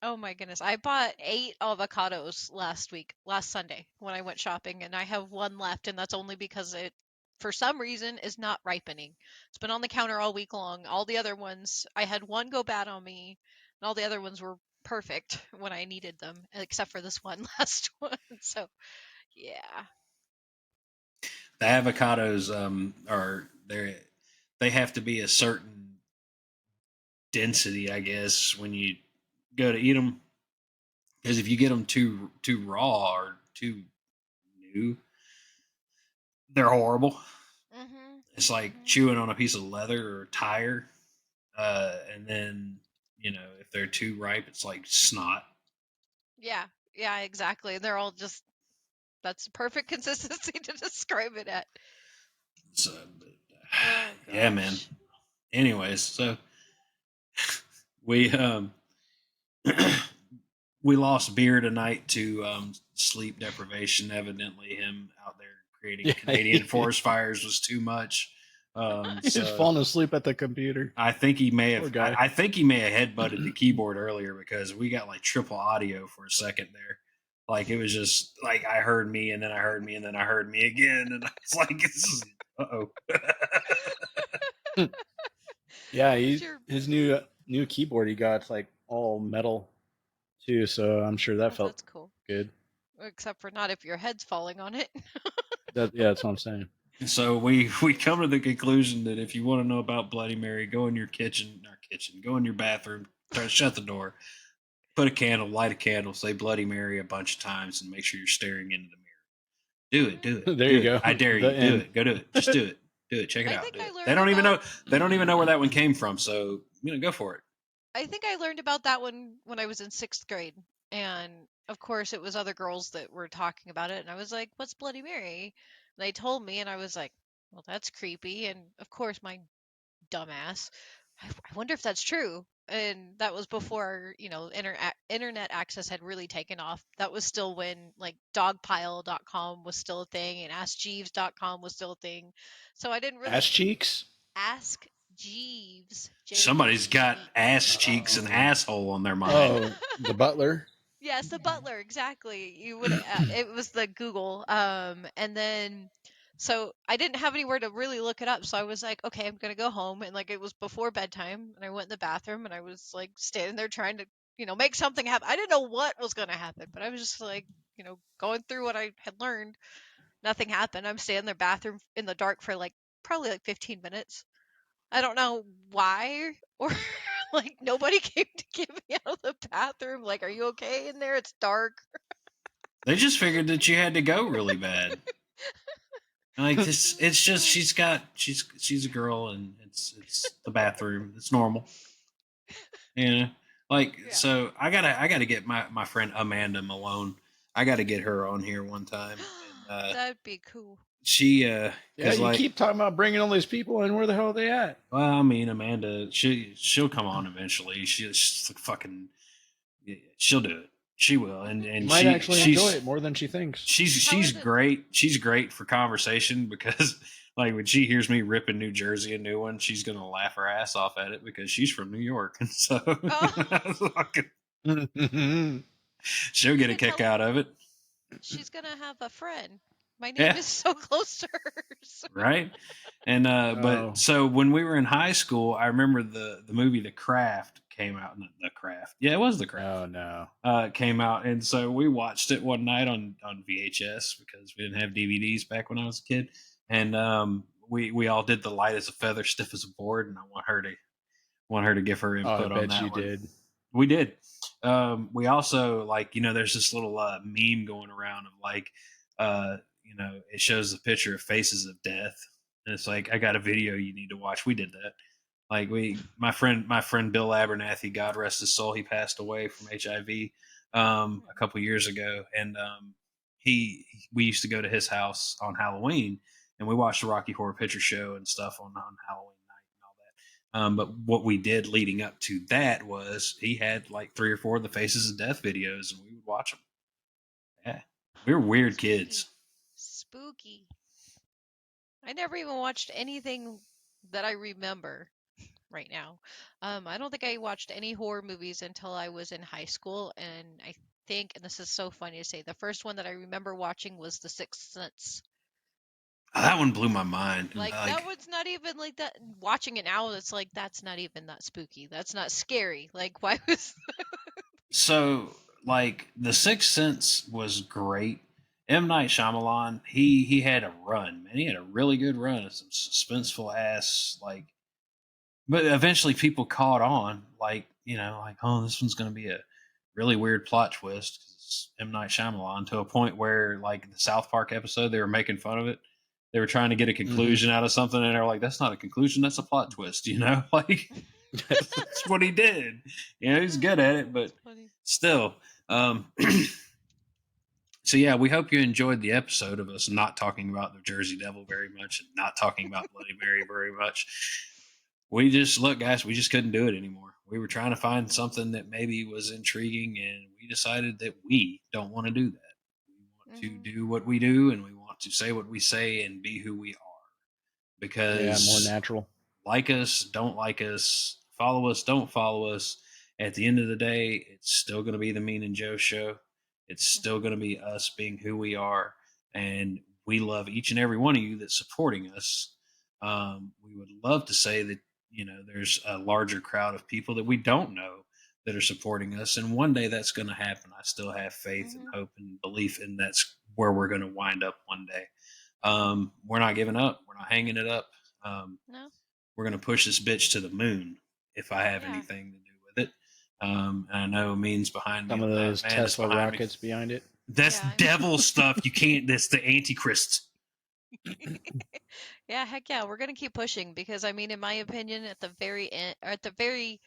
Oh my goodness. I bought 8 avocados last Sunday when I went shopping, and I have 1 left, and that's only because it, for some reason, is not ripening. It's been on the counter all week long. All the other ones, I had 1 go bad on me, and all the other ones were perfect when I needed them, except for this one last one. So, yeah. The avocados they have to be a certain density, I guess, when you go to eat them. Because if you get them too raw or too new, they're horrible. Mm-hmm. It's like chewing on a piece of leather or tire. And then if they're too ripe, it's like snot. Yeah, exactly. They're all just, that's the perfect consistency to describe it at. So, Oh, yeah, man. gosh. Anyways, so we we lost beer tonight to sleep deprivation. Evidently, him out there creating Canadian forest fires was too much. He's falling asleep at the computer. I think he may have. Poor guy. I think he may have headbutted the keyboard earlier because we got like triple audio for a second there. Like it was just like I heard me and then I heard me and then I heard me again, and I was like, Yeah, his new keyboard he got like all metal too, so I'm sure that felt that's cool. good. Except for not if your head's falling on it. That's what I'm saying. So we come to the conclusion that if you want to know about Bloody Mary, go in your go in your bathroom, shut the door, put a candle, light a candle, say Bloody Mary a bunch of times, and make sure you're staring into the mirror. Do it. Do it. There Do you it. go. I dare The you. Do end. it. Go do it. Just do it. Do it. Check it I out. think Do I it. They learned don't even about know. They don't even know where that one came from. So go for it. I think I learned about that one when I was in 6th grade. And of course, it was other girls that were talking about it. And I was like, what's Bloody Mary? And they told me, and I was like, well, that's creepy. And of course, my dumbass, I wonder if that's true. And that was before, internet access had really taken off. That was still when, like, dogpile.com was still a thing and askjeeves.com was still a thing. So I didn't really Ass cheeks. ask Jeeves, Somebody's got ass Jeeves. cheeks and Oh. asshole on their mind. Oh, the butler. Yes, the butler, exactly. You would it was the Google. And then so I didn't have anywhere to really look it up, so I was like, okay, I'm gonna go home, and like it was before bedtime, and I went in the bathroom, and I was like standing there trying to, make something happen. I didn't know what was gonna happen, but I was just like, going through what I had learned. Nothing happened. I'm standing in the bathroom in the dark for like probably like 15 minutes. I don't know why, or like nobody came to get me out of the bathroom. Like, are you okay in there? It's dark. They just figured that you had to go really bad. Like this, it's just she's a girl and it's the bathroom. It's normal. Like Yeah, so I gotta get my friend Amanda Malone. I gotta get her on here one time, and that'd be cool. she Yeah, because you like keep talking about bringing all these people in. Where the hell are they at? well I mean Amanda she'll come on eventually. She's fucking she'll do it. She will, and Might actually enjoy she's it more than she thinks. How she's is it? great. She's great for conversation because like when she hears me ripping New Jersey a new one, she's gonna laugh her ass off at it because she's from New York, and so Oh, she'll you get a can kick tell her out of it. she's gonna have a friend. My name Yeah, is so close to hers. right. And but Oh, so when we were in high school, I remember the movie The Craft came out. Not The Craft, yeah, it was The Craft. oh no. Came out, and so we watched it one night on VHS because we didn't have DVDs back when I was a kid, and we all did the light as a feather, stiff as a board, and I want her to give her Oh, I input on bet that you one. did. We did. We also like there's this little meme going around of like it shows the picture of Faces of Death, and it's like I got a video you need to watch. We did that. Like my friend Bill Abernathy, God rest his soul, he passed away from HIV a couple years ago, and we used to go to his house on Halloween, and we watched the Rocky Horror Picture Show and stuff on Halloween night and all that. But what we did leading up to that was he had like 3 or 4 of the Faces of Death videos, and we would watch them. Yeah, we were weird Spooky. kids. Spooky. I never even watched anything that I remember right now. I don't think I watched any horror movies until I was in high school, and I think, and this is so funny to say, the first one that I remember watching was The Sixth Sense. Oh, that one blew my mind. Like that Like one's not even like that. Watching it now, it's like that's not even that spooky. That's not scary. Like why was? so, like The Sixth Sense was great. M Night Shyamalan, he had a run, man. He had a really good run of some suspenseful ass like. But eventually, people caught on, like like oh, this one's going to be a really weird plot twist because it's M Night Shyamalan to a point where like the South Park episode, they were making fun of it. They were trying to get a Hmm. conclusion out of something, and they're like, "That's not a conclusion. That's a plot twist." Like that's what he did. He's good at it, That's but funny. still. Um, so yeah, we hope you enjoyed the episode of us not talking about the Jersey Devil very much and not talking about Bloody Mary very much. We just look, guys. We just couldn't do it anymore. We were trying to find something that maybe was intriguing, and we decided that we don't want to do that. We want to Hmm. do what we do, and we want to say what we say and be who we are. Yeah, more Because natural. like us, don't like us, don't follow us. At the end of the day, it's still going to be the Mean and Joe show. It's still going to be us being who we are, and we love each and every one of you that's supporting us. We would love to say that there's a larger crowd of people that we don't know that are supporting us, and one day that's going to happen. I still have faith and Hmm. hope and belief, and that's where we're going to wind up one day. We're not giving up. We're not hanging it up. Um, No. we're going to push this bitch to the moon if I have Yeah. anything to do with it. And I know Mean's behind me Some on of that. those Amanda's Tesla behind me. rockets behind it. That's Yeah, devil stuff. You can't. That's the Antichrist. yeah, heck yeah, we're gonna keep pushing because I mean, in my opinion, at the very end, or at the very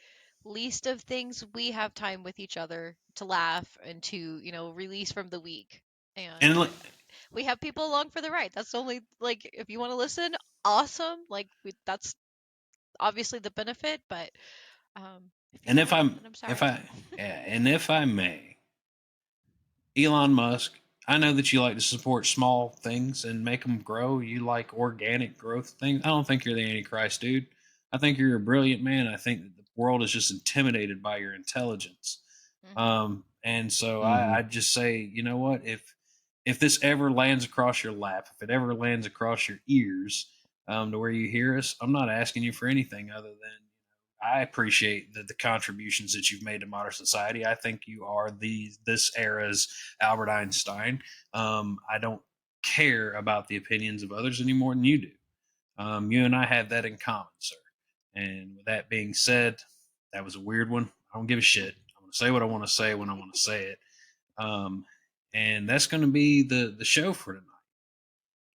least of things, we have time with each other to laugh and to, release from the week. And And look, we have people along for the ride. That's only like if you want to listen, awesome. Like that's obviously the benefit, but if you and if don't, I'm, then I'm if sorry. I, yeah, and if I may, Elon Musk, I know that you like to support small things and make them grow. You like organic growth things. I don't think you're the Antichrist, dude. I think you're a brilliant man. I think that the world is just intimidated by your intelligence. And so I just say, you know what? If this ever lands across your lap, if it ever lands across your ears, to where you hear us, I'm not asking you for anything other than I appreciate the contributions that you've made to modern society. I think you are this era's Albert Einstein. I don't care about the opinions of others any more than you do. You and I have that in common, sir. And with that being said, that was a weird one. I don't give a shit. I'm going to say what I want to say when I want to say it. Um, and that's going to be the show for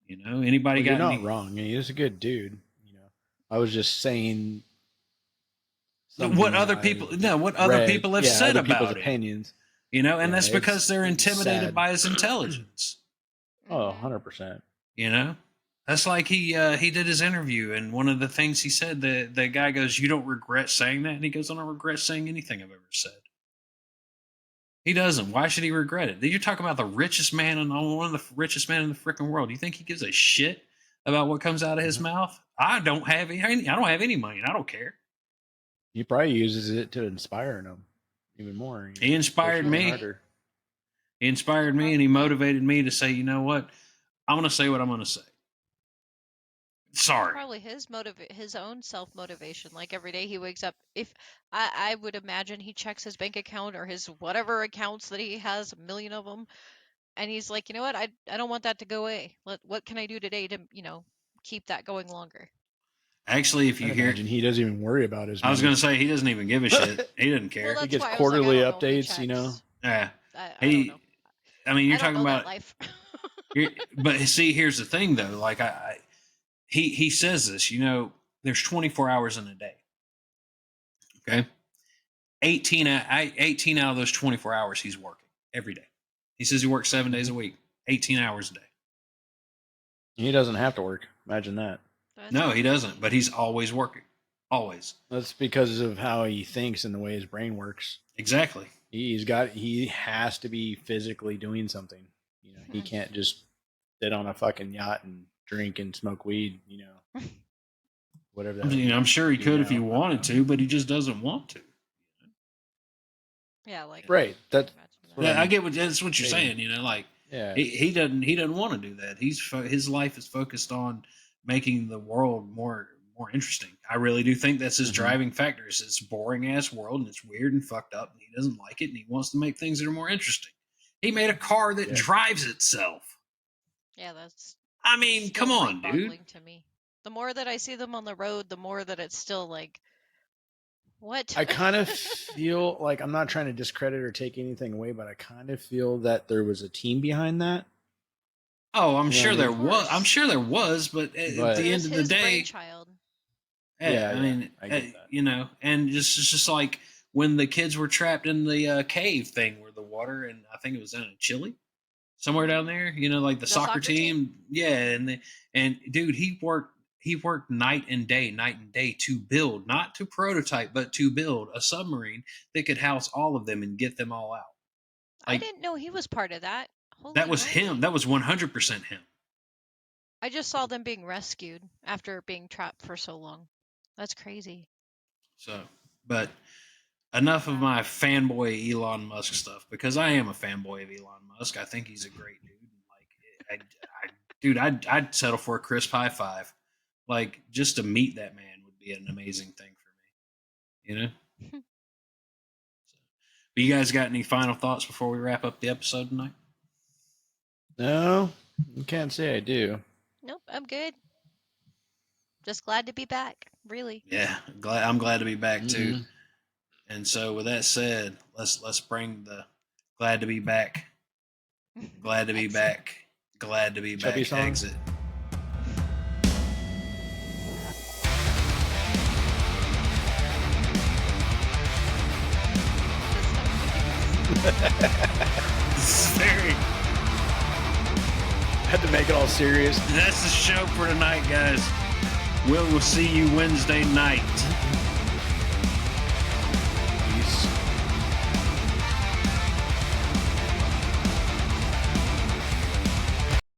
tonight. Anybody Well, you're got not any? wrong. He's a good dude. I was just saying What something that other I people? No, what other read. people have Yeah, said other people's about him? opinions. And Yeah, that's because they're it's intimidated sad. by his intelligence. Oh, Mhm. 100%. That's like he did his interview, and one of the things he said, the guy goes, "You don't regret saying that?" And he goes, "I don't regret saying anything I've ever said." He doesn't. Why should he regret it? You're talking about the richest man and one of the richest men in the freaking world. You think he gives a shit about what comes out of his mouth? I don't have any. I don't have any money, and I don't care. He probably uses it to inspire them even more. He Push inspired even me. Maybe. harder. He inspired me, and he motivated me to say, you know what? I'm going to say what I'm going to say. It's Sorry. probably his own self motivation. Like every day he wakes up. If I would imagine he checks his bank account or his whatever accounts that he has, a million of them, and he's like, you know what? I don't want that to go away. What can I do today to keep that going longer? Actually, if I'd you hear, imagine he doesn't even worry about his I was money. going to say he doesn't even give a shit. He doesn't Well, care. He that's gets why I was like, I quarterly don't know if he updates, checks. Yeah. I don't know. He, I mean, you're I don't talking know that about, life. but see, here's the thing though. Like he says this, there's 24 hours in a day. Okay. 18 out of those 24 hours he's working every day. He says he works 7 days a week, 18 hours a day. He doesn't have to work. Imagine that. That's No, he crazy. doesn't, but he's always working. Always. That's because of how he thinks and the way his brain works. Exactly. He has to be physically doing something. He can't just sit on a fucking yacht and drink and smoke weed, whatever the hell I'm sure he do could if he now. wanted to, but he just doesn't want to. Yeah, like Right. That's imagine what that. Yeah, I I'm get that's what you're saying. saying. Like Yeah. he doesn't want to do that. His life is focused on making the world more interesting. I really do think that's his driving factor. Is it's a boring ass world and it's weird and fucked up and he doesn't like it and he wants to make things that are more interesting. He made a car that Yeah. drives itself. Yeah, that's I mean, still come on, dude. mind-boggling to me. The more that I see them on the road, the more that it's still like, what? I kind of feel like I'm not trying to discredit or take anything away, but I kind of feel that there was a team behind that. Oh, I'm You know sure what I there mean? was. I'm sure there was, but at But the It end was of the his day, brainchild. yeah, I yeah, mean, I get that. and it's just like when the kids were trapped in the cave thing where the water, and I think it was down in Chile, somewhere down there, like the soccer team. Yeah, and dude, he worked night and day to build, not to prototype, but to build a submarine that could house all of them and get them all out. I Like didn't know he was part of that. that Holy was him. moly. That was 100% him. I just saw them being rescued after being trapped for so long. That's crazy. So, but enough of Wow. my fanboy Elon Musk stuff because I am a fanboy of Elon Musk. I think he's a great dude. Like, dude, I'd settle for a crisp high five. Like, just to meet that man would be an amazing thing for me. So, but you guys got any final thoughts before we wrap up the episode tonight? No, you can't say I do. Nope, I'm good. Just glad to be back. Really. Yeah, I'm glad to be back too. And so, with that said, let's bring the glad to be back, glad to be Exit. back, glad to be Chubby back song? exit. This is very. Had to make it all serious. That's the show for tonight, guys. We'll see you Wednesday night.